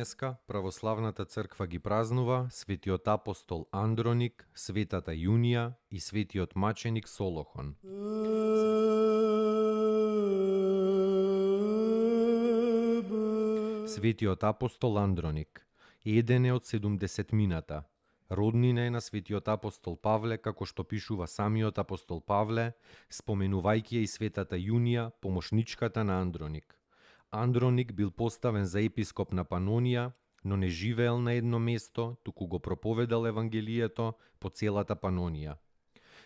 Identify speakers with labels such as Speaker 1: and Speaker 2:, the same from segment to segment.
Speaker 1: Денеска православната црква ги празнува светиот апостол Андроник, светата Јунија и светиот маченик Солохон. Светиот апостол Андроник еден е од 70-мината. Роднина е на светиот апостол Павле, како што пишува самиот апостол Павле, споменувајќи ја и светата Јунија, помошничката на Андроник. Андроник бил поставен за епископ на Панонија, но не живеел на едно место, туку го проповедал Евангелието по целата Панонија.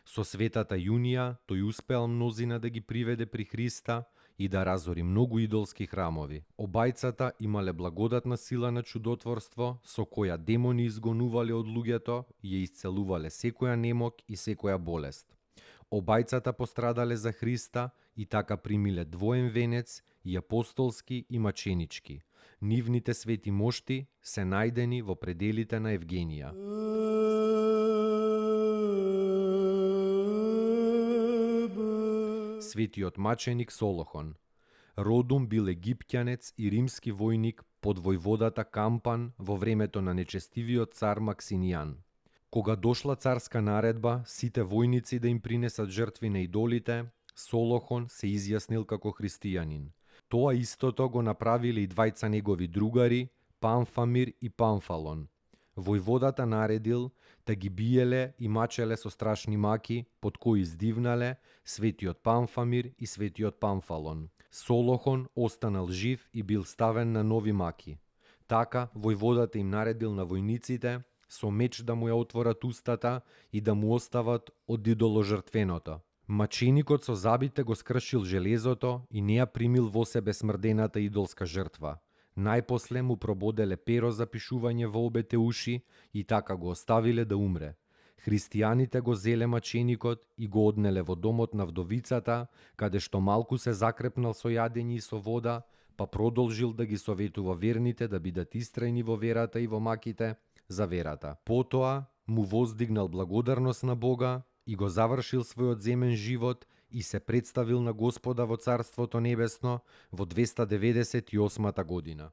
Speaker 1: Со светата Јунија тој успеал мнозина да ги приведе при Христа и да разори многу идолски храмови. Обајцата имале благодатна сила на чудотворство, со која демони изгонувале од луѓето и ја исцелувале секоја немок и секоја болест. Обајцата пострадале за Христа и така примиле двоен венец, и апостолски и маченички. Нивните свети мошти се најдени во пределите на Евгенија. Светиот маченик Солохон. Родом бил египќанец и римски војник под војводата Кампан во времето на нечестивиот цар Максинијан. Кога дошла царска наредба сите војници да им принесат жртви на идолите, Солохон се изјаснил како христијанин. Тоа истото го направиле и двајца негови другари, Памфамир и Памфалон. Војводата наредил да ги биеле и мачеле со страшни маки, под кои издивнале светиот Памфамир и светиот Памфалон. Солохон останал жив и бил ставен на нови маки. Така, војводата им наредил на војниците со меч да му ја отворат устата и да му остават од идоложртвеното. Маченикот со забите го скршил железото и не ја примил во себе смрдената идолска жртва. Најпосле му прободеле перо за пишување во обете уши и така го оставиле да умре. Христијаните го зеле маченикот и го однеле во домот на вдовицата, каде што малку се закрепнал со јадење и со вода, па продолжил да ги советува верните да бидат истрајни во верата и во маките за верата. Потоа му воздигнал благодарност на Бога и го завршил својот земен живот и се представил на Господа во Царството Небесно во 298 година.